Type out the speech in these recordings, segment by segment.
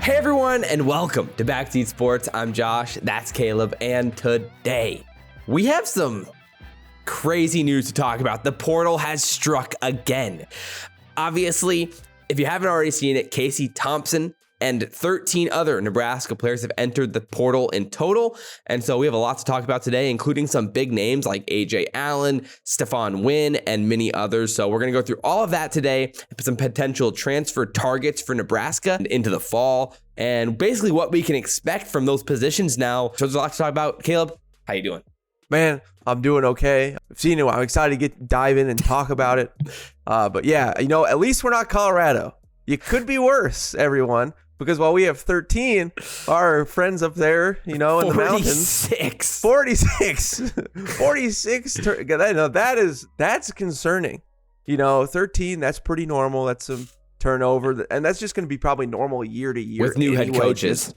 Hey everyone, and welcome to Backseat Sports. I'm Josh, that's Caleb, and today we have some crazy news to talk about. The portal has struck again. Obviously, if you haven't already seen it, Thompson and 13 other Nebraska players have entered the portal in total. And so we have a lot to talk about today, including some big names like Ajay Allen, Stephon Wynn, and many others. So we're going to go through all of that today, some potential transfer targets for Nebraska into the fall, and basically what we can expect from those positions now. So there's a lot to talk about. Caleb, how you doing? Man, I'm doing okay. I've seen it. I'm excited to dive in and talk about it. But yeah, at least we're not Colorado. You could be worse, everyone. Because while we have 13, our friends up there, in the mountains. 46. That's concerning. 13, that's pretty normal. That's some turnover. And that's just going to be probably normal year to year. With new head coaches.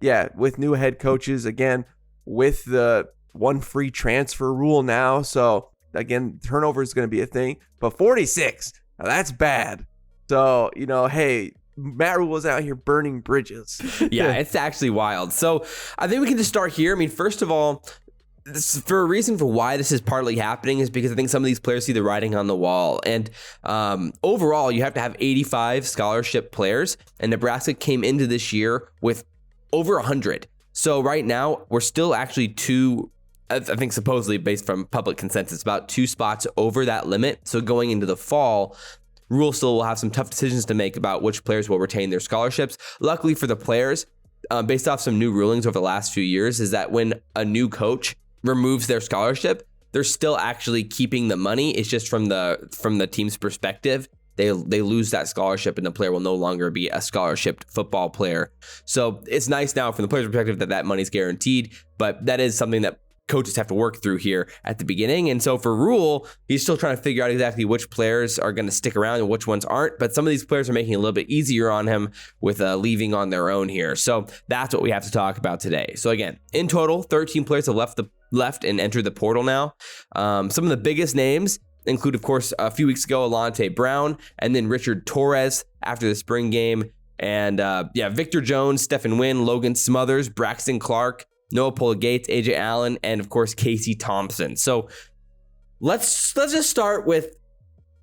Yeah, with new head coaches. Again, with the one free transfer rule now. So, again, turnover is going to be a thing. But 46, now that's bad. So, hey, Matt Rhule was out here burning bridges. Yeah, it's actually wild. So I think we can just start here. I mean, first of all, for a reason for why this is partly happening is because I think some of these players see the writing on the wall. And overall, you have to have 85 scholarship players. And Nebraska came into this year with over 100. So right now, we're still actually I think supposedly based from public consensus, about 2 spots over that limit. So going into the fall, Rhule still will have some tough decisions to make about which players will retain their scholarships. Luckily for the players, based off some new rulings over the last few years, is that when a new coach removes their scholarship, they're still actually keeping the money. It's just from the team's perspective, they lose that scholarship and the player will no longer be a scholarship football player. So it's nice now from the player's perspective that money's guaranteed, but that is something that coaches have to work through here at the beginning. And so for Rhule, he's still trying to figure out exactly which players are going to stick around and which ones aren't. But some of these players are making it a little bit easier on him with leaving on their own here. So that's what we have to talk about today. So again, in total, 13 players have left and entered the portal now. Some of the biggest names include, of course, a few weeks ago, Alante Brown, and then Richard Torres after the spring game. And Victor Jones, Stephon Wynn, Logan Smothers, Braxton Clark, Noah Pola-Gates, Ajay Allen, and of course, Thompson. So let's just start with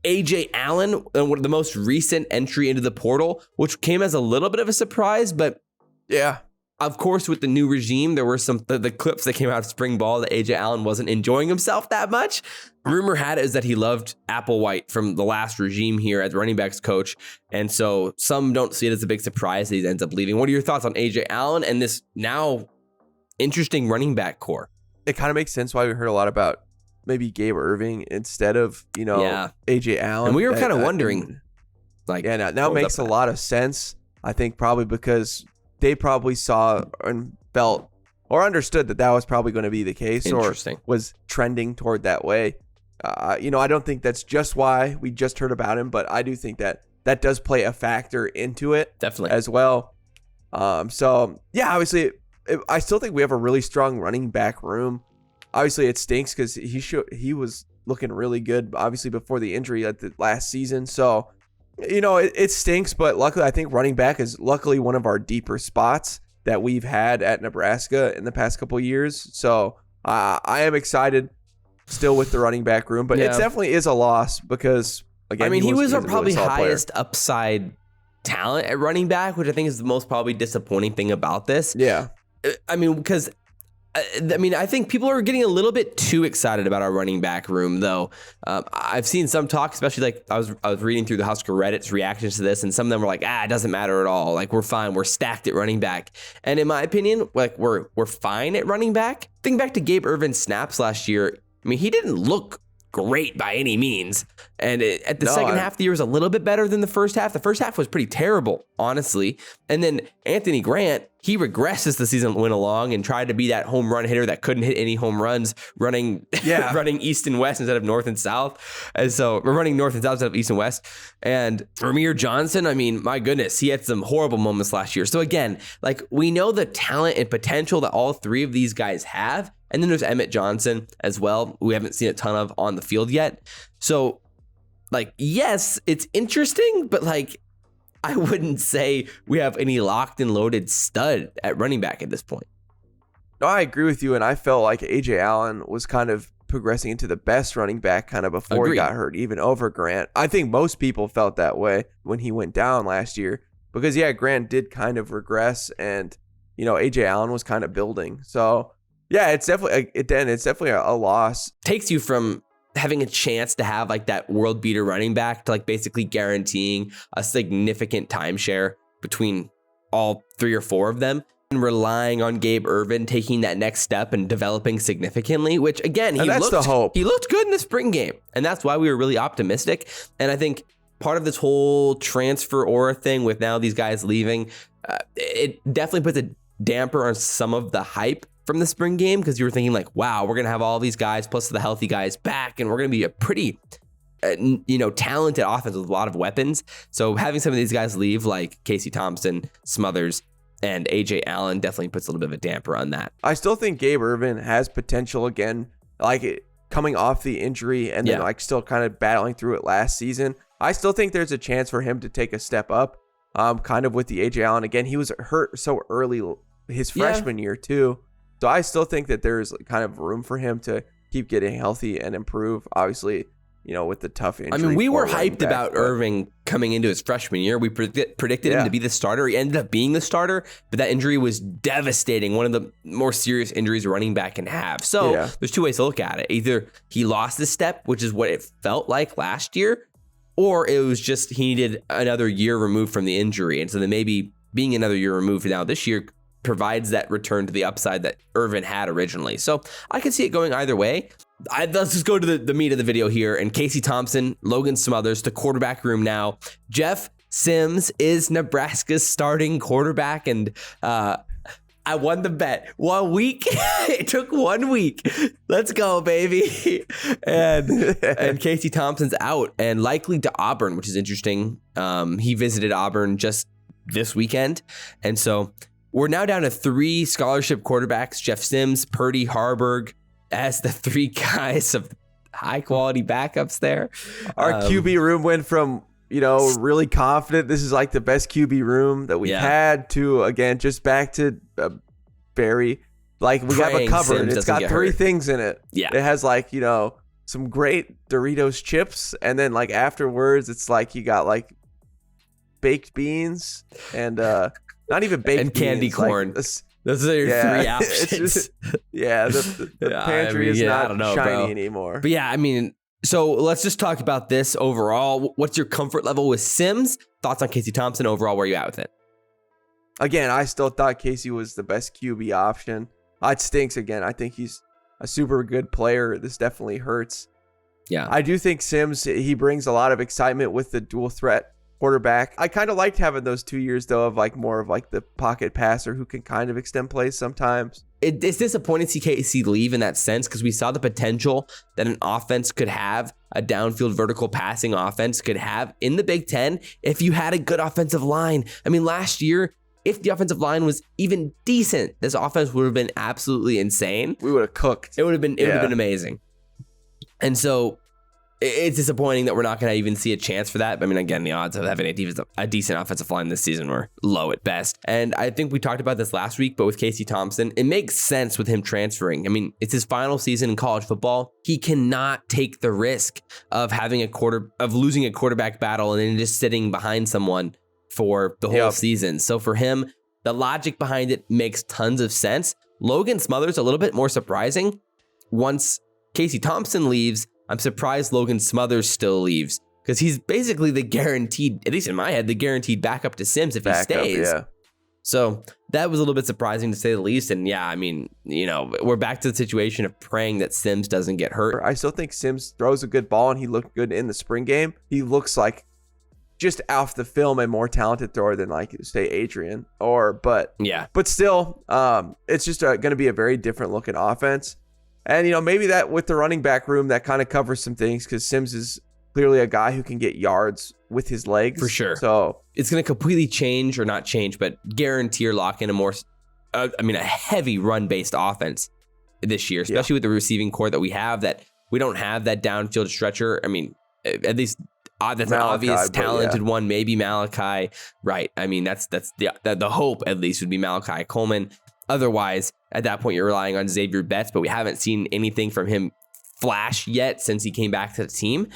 Ajay Allen, the most recent entry into the portal, which came as a little bit of a surprise. But yeah, of course, with the new regime, there were the clips that came out of spring ball that Ajay Allen wasn't enjoying himself that much. Rumor had it is that he loved Applewhite from the last regime here as running backs coach. And so some don't see it as a big surprise that he ends up leaving. What are your thoughts on Ajay Allen and this now interesting running back core? It kind of makes sense why we heard a lot about maybe Gabe Irving instead of, Ajay Allen. And we were kind of wondering. Now it makes a lot of sense. I think probably because they probably saw and felt or understood that was probably going to be the case or was trending toward that way. I don't think that's just why we just heard about him, but I do think that does play a factor into it. Definitely. As well. Obviously, I still think we have a really strong running back room. Obviously, it stinks because he was looking really good, obviously, before the injury at the last season. So, it stinks, but luckily, I think running back is luckily one of our deeper spots that we've had at Nebraska in the past couple of years. So, I am excited still with the running back room, but it definitely is a loss because, again, he was our probably really highest upside talent at running back, which I think is the most probably disappointing thing about this. Yeah. Because I think people are getting a little bit too excited about our running back room, though. I've seen some talk, especially like I was reading through the Husker Reddit's reactions to this, and some of them were like, it doesn't matter at all. Like, we're fine. We're stacked at running back. And in my opinion, like we're fine at running back. Think back to Gabe Irvin's snaps last year. He didn't look great by any means. And at the second half of the year was a little bit better than the first half. The first half was pretty terrible, honestly. And then Anthony Grant, he regressed as the season went along and tried to be that home run hitter that couldn't hit any home runs, running east and west instead of north and south. And so we're running north and south instead of east and west. And Ramir Johnson, my goodness, he had some horrible moments last year. So again, like, we know the talent and potential that all three of these guys have. And then there's Emmett Johnson as well, who we haven't seen a ton of on the field yet. So, like, yes, it's interesting, but like, I wouldn't say we have any locked and loaded stud at running back at this point. No, I agree with you, and I felt like Ajay Allen was kind of progressing into the best running back kind of before he got hurt, even over Grant. I think most people felt that way when he went down last year because, yeah, Grant did kind of regress, and, you know, Ajay Allen was kind of building. So, yeah, it's definitely a loss. Takes you from having a chance to have like that world beater running back to like basically guaranteeing a significant timeshare between all 3 or 4 of them, and relying on Gabe Ervin taking that next step and developing significantly, which again, he looked good in the spring game. And that's why we were really optimistic. And I think part of this whole transfer aura thing with now these guys leaving, it definitely puts a damper on some of the hype from the spring game, because you were thinking like, wow, we're going to have all these guys plus the healthy guys back, and we're going to be a pretty talented offense with a lot of weapons. So having some of these guys leave, like Casey Thompson, Smothers, and Ajay Allen, definitely puts a little bit of a damper on that. I still think Gabe Ervin has potential again, like coming off the injury and then like still kind of battling through it last season. I still think there's a chance for him to take a step up, kind of with the Ajay Allen. Again, he was hurt so early his freshman year too. So I still think that there's kind of room for him to keep getting healthy and improve. Obviously, you know, with the tough injury. I mean, we were hyped about Irving coming into his freshman year. We predicted him to be the starter. He ended up being the starter, but that injury was devastating. One of the more serious injuries a running back can have. So there's 2 ways to look at it. Either he lost the step, which is what it felt like last year, or it was just he needed another year removed from the injury. And so then maybe being another year removed now this year provides that return to the upside that Irvin had originally. So I can see it going either way. Let's just go to the meat of the video here. And Casey Thompson, Logan Smothers, the quarterback room now. Jeff Sims is Nebraska's starting quarterback. And I won the bet. 1 week. It took 1 week. Let's go, baby. And Casey Thompson's out and likely to Auburn, which is interesting. He visited Auburn just this weekend. And so we're now down to 3 scholarship quarterbacks, Jeff Sims, Purdy, Harburg, as the 3 guys of high quality backups there. Our QB room went from, really confident this is like the best QB room that we've had to, again, just back to Barry. Like, we have a cupboard. It's got 3 things in it. Yeah. It has some great Doritos chips. And then afterwards, it's you got baked beans and not even baked and candy beans, corn. Those are your 3 options. The pantry is not shiny anymore. But yeah, I mean, so let's just talk about this overall. What's your comfort level with Sims? Thoughts on Casey Thompson overall? Where are you at with it? Again, I still thought Casey was the best QB option. It stinks again. I think he's a super good player. This definitely hurts. Yeah. I do think Sims, he brings a lot of excitement with the dual threat quarterback. I kind of liked having those 2 years though of more of the pocket passer who can kind of extend plays sometimes. It's disappointing to see Casey leave in that sense, because we saw the potential that an offense could have, a downfield vertical passing offense could have in the Big Ten if you had a good offensive line. I mean, last year, if the offensive line was even decent, this offense would have been absolutely insane. We would have cooked. It would have been amazing. And so it's disappointing that we're not going to even see a chance for that. I mean, again, the odds of having a decent offensive line this season were low at best. And I think we talked about this last week, but with Casey Thompson, it makes sense with him transferring. I mean, it's his final season in college football. He cannot take the risk of losing a quarterback battle and then just sitting behind someone for the whole season. So for him, the logic behind it makes tons of sense. Logan Smothers, a little bit more surprising. Once Casey Thompson leaves, I'm surprised Logan Smothers still leaves, because he's basically the guaranteed, at least in my head, the guaranteed backup to Sims if he stays. Yeah. So that was a little bit surprising to say the least. And yeah, I mean, we're back to the situation of praying that Sims doesn't get hurt. I still think Sims throws a good ball, and he looked good in the spring game. He looks like just off the film a more talented thrower than say Adrian but still, it's just going to be a very different looking offense. And, maybe that with the running back room, that kind of covers some things, because Sims is clearly a guy who can get yards with his legs. For sure. So it's going to completely change, or not change, but guarantee or lock in a heavy run-based offense this year, especially with the receiving core that we have, that we don't have that downfield stretcher. I mean, at least That's an Malachi, obvious but talented one, maybe Malachi. Right. I mean, that's the hope, at least, would be Malachi Coleman. Otherwise, at that point, you're relying on Xavier Betts, but we haven't seen anything from him flash yet since he came back to the team.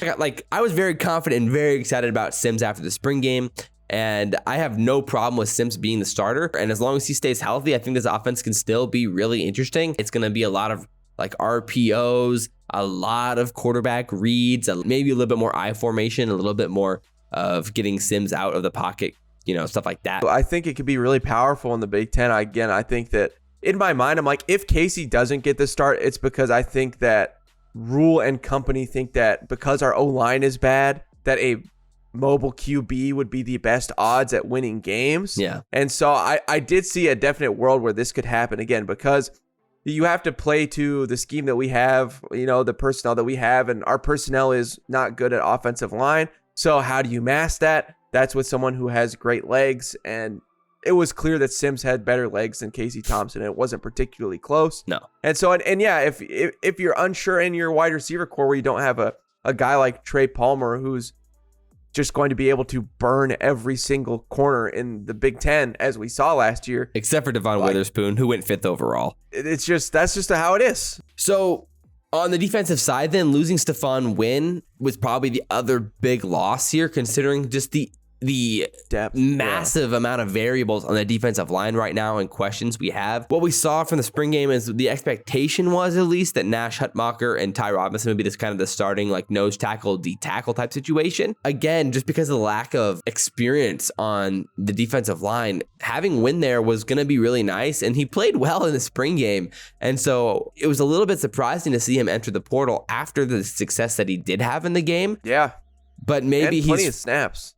I was very confident and very excited about Sims after the spring game, and I have no problem with Sims being the starter. And as long as he stays healthy, I think this offense can still be really interesting. It's going to be a lot of like RPOs, a lot of quarterback reads, maybe a little bit more I formation, a little bit more of getting Sims out of the pocket, stuff like that. I think it could be really powerful in the Big Ten. Again, I think that in my mind, I'm like, if Casey doesn't get the start, it's because I think that Rhule and company think that because our O-line is bad, that a mobile QB would be the best odds at winning games. Yeah. And so I did see a definite world where this could happen again, because you have to play to the scheme that we have, the personnel that we have, and our personnel is not good at offensive line. So how do you mask that? That's with someone who has great legs, and it was clear that Sims had better legs than Casey Thompson. It wasn't particularly close. No. And so, and yeah, if you're unsure in your wide receiver core where you don't have a guy like Trey Palmer who's just going to be able to burn every single corner in the Big Ten, as we saw last year. Except for Devon Witherspoon, who went 5th overall. That's just how it is. So on the defensive side, then, losing Stephon Wynn was probably the other big loss here, considering just the depth, massive amount of variables on the defensive line right now and questions we have. What we saw from the spring game is the expectation was, at least, that Nash Hutmacher and Ty Robinson would be this kind of the starting like nose tackle, D tackle type situation. Again, just because of the lack of experience on the defensive line, having Wynn there was going to be really nice, and he played well in the spring game. And so it was a little bit surprising to see him enter the portal after the success that he did have in the game. Yeah. But maybe and plenty of snaps.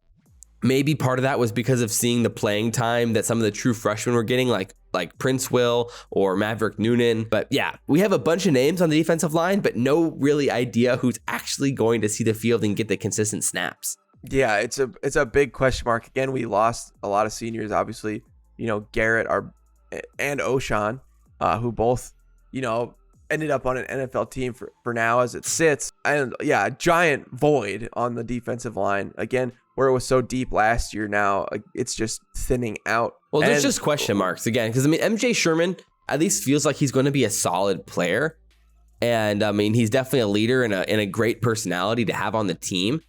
Maybe part of that was because of seeing the playing time that some of the true freshmen were getting, like Prince Will or Maverick Noonan. But yeah, we have a bunch of names on the defensive line, but no really idea who's actually going to see the field and get the consistent snaps. Yeah, it's a big question mark. Again, we lost a lot of seniors, obviously, Garrett and O'Shawn, who both, ended up on an NFL team for now as it sits. And yeah, a giant void on the defensive line. Again, where it was so deep last year, now it's just thinning out. Well, there's just question marks again, because MJ Sherman at least feels like he's going to be a solid player. And he's definitely a leader and a great personality to have on the team.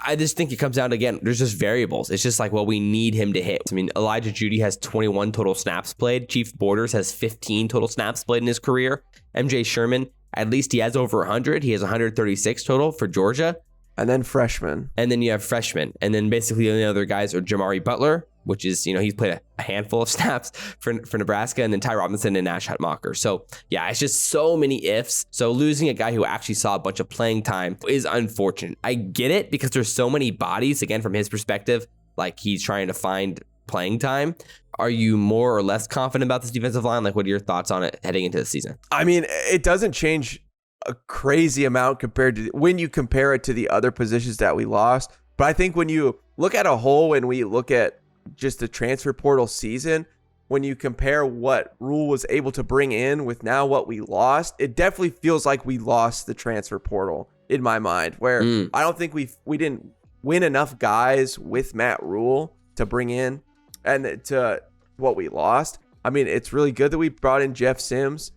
I just think it comes down to, again, there's just variables. It's just like, well, we need him to hit. Elijah Judy has 21 total snaps played. Chief Borders has 15 total snaps played in his career. MJ Sherman, at least he has over 100. He has 136 total for Georgia. And then freshmen. And then you have freshmen. And then basically the only other guys are Jamari Butler, which is, he's played a handful of snaps for Nebraska, and then Ty Robinson and Nash Hutmacher. So yeah, it's just so many ifs. So losing a guy who actually saw a bunch of playing time is unfortunate. I get it, because there's so many bodies, again, from his perspective, like he's trying to find playing time. Are you more or less confident about this defensive line? Like, what are your thoughts on it heading into the season? It doesn't change a crazy amount compared to when you compare it to the other positions that we lost. But I think when you look at a whole, when we look at just the transfer portal season, when you compare what Rhule was able to bring in with now what we lost, it definitely feels like we lost the transfer portal in my mind, where I don't think we didn't win enough guys with Matt Rhule to bring in and to what we lost. It's really good that we brought in Jeff Sims,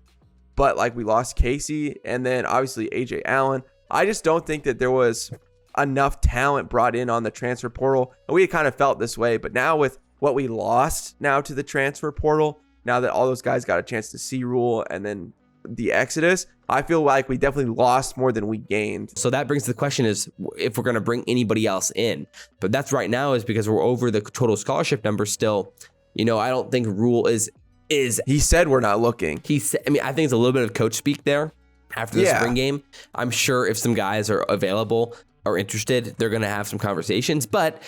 but like we lost Casey and then obviously Ajay Allen. I just don't think that there was enough talent brought in on the transfer portal. And we had kind of felt this way, but now with what we lost now to the transfer portal, now that all those guys got a chance to see Rhule and then the exodus, I feel like we definitely lost more than we gained. So that brings the question is if we're going to bring anybody else in. But that's right now is because we're over the total scholarship number still. I don't think Rhule is he said we're not looking. He said, I think it's a little bit of coach speak there after the spring game. I'm sure if some guys are available or interested, they're going to have some conversations, but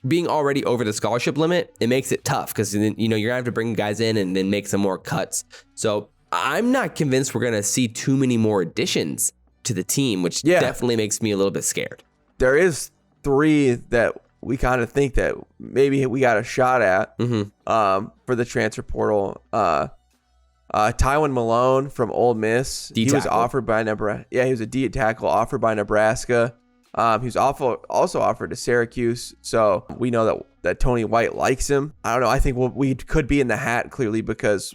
being already over the scholarship limit, it makes it tough, because then, you're going to have to bring guys in and then make some more cuts. So I'm not convinced we're going to see too many more additions to the team, which definitely makes me a little bit scared. There is 3 that we kind of think that maybe we got a shot at for the transfer portal. Tywin Malone from Ole Miss. He was offered by Nebraska. Yeah, he was a D tackle offered by Nebraska. He was also offered to Syracuse, so we know that Tony White likes him. I don't know. I think we could be in the hat clearly because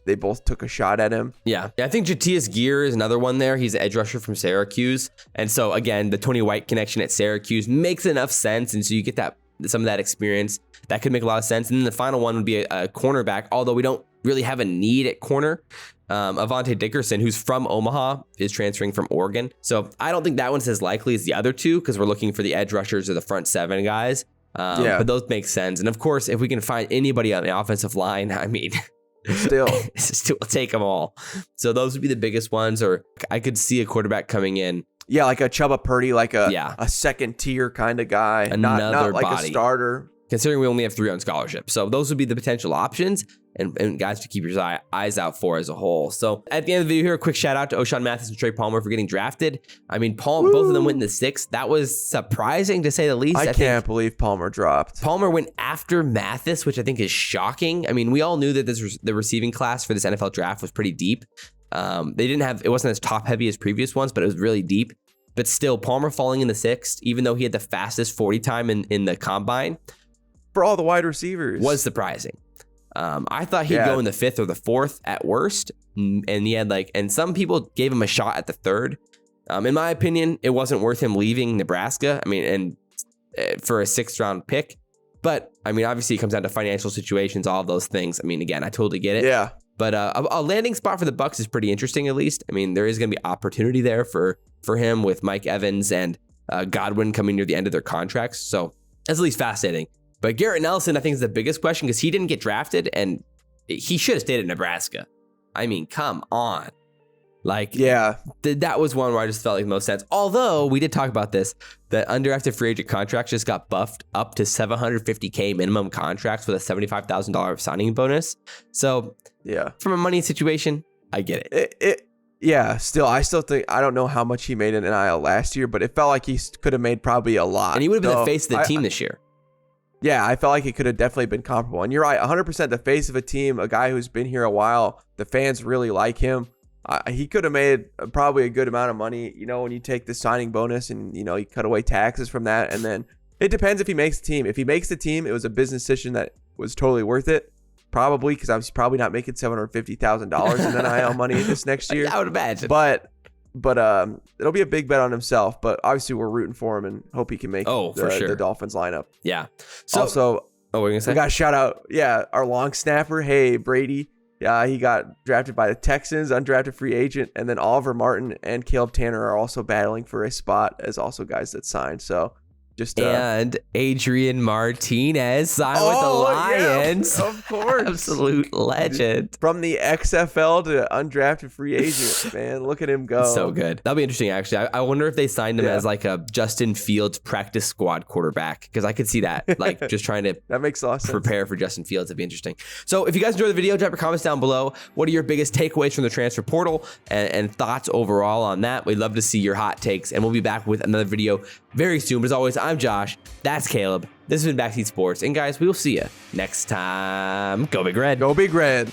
they both took a shot at him. Yeah, I think Jatius Gear is another one there. He's an edge rusher from Syracuse, and so again, the Tony White connection at Syracuse makes enough sense, and so you get some of that experience. That could make a lot of sense. And then the final one would be a cornerback, although we don't really have a need at corner. Avante Dickerson, who's from Omaha, is transferring from Oregon. So I don't think that one's as likely as the other two because we're looking for the edge rushers or the front seven guys. But those make sense. And of course, if we can find anybody on the offensive line, I mean, still we'll take them all. So those would be the biggest ones. Or I could see a quarterback coming in. Yeah, like a Chubba Purdy, like a second tier kind of guy, not like body. A starter. Considering we only have 3 on scholarship. So those would be the potential options and guys to keep your eyes out for as a whole. So at the end of the video here, a quick shout out to O'Shawn Mathis and Trey Palmer for getting drafted. I mean, both of them went in the 6th. That was surprising to say the least. I can't believe Palmer dropped. Palmer went after Mathis, which I think is shocking. I mean, we all knew that the receiving class for this NFL draft was pretty deep. It wasn't as top heavy as previous ones, but it was really deep. But still, Palmer falling in the 6th, even though he had the fastest 40 time in the combine, for all the wide receivers, was surprising. I thought he'd go in the 5th or the 4th at worst, and he had and some people gave him a shot at the 3rd. In my opinion, it wasn't worth him leaving Nebraska. I mean, and for a 6th round pick, but I mean, obviously, it comes down to financial situations, all of those things. I mean, again, I totally get it. Yeah. But a landing spot for the Bucs is pretty interesting, at least. I mean, there is going to be opportunity there for him with Mike Evans and Godwin coming near the end of their contracts. So that's at least fascinating. But Garrett Nelson, I think, is the biggest question because he didn't get drafted and he should have stayed at Nebraska. I mean, come on. That was one where I just felt like the most sense. Although we did talk about this, the undrafted free agent contracts just got buffed up to $750K minimum contracts with a $75,000 signing bonus. So from a money situation, I get it. I still think, I don't know how much he made in NIL last year, but it felt like he could have made probably a lot. And he would have been the face of the team this year. Yeah, I felt like it could have definitely been comparable. And you're right, 100% the face of a team, a guy who's been here a while. The fans really like him. He could have made probably a good amount of money, when you take the signing bonus and, you cut away taxes from that. And then it depends if he makes the team. If he makes the team, it was a business decision that was totally worth it. Probably, because I was probably not making $750,000 in NIL money this next year. I would imagine. But it'll be a big bet on himself. But obviously, we're rooting for him and hope he can make the Dolphins lineup. Yeah. So, also, what were you gonna say? We got to shout out, our long snapper, Brady. Yeah, he got drafted by the Texans, undrafted free agent, and then Oliver Martin and Caleb Tanner are also battling for a spot as also guys that signed. So. And Adrian Martinez signed with the Lions. Yeah, of course. Absolute legend. From the XFL to undrafted free agent, man. Look at him go. So good. That'll be interesting, actually. I wonder if they signed him as like a Justin Fields practice squad quarterback, because I could see that, just trying to that makes a lot of sense. Prepare for Justin Fields. It'd be interesting. So if you guys enjoyed the video, drop your comments down below. What are your biggest takeaways from the transfer portal and thoughts overall on that? We'd love to see your hot takes, and we'll be back with another video very soon. But as always, I'm Josh. That's Caleb. This has been Backseat Sports. And guys, we will see you next time. Go Big Red. Go Big Red.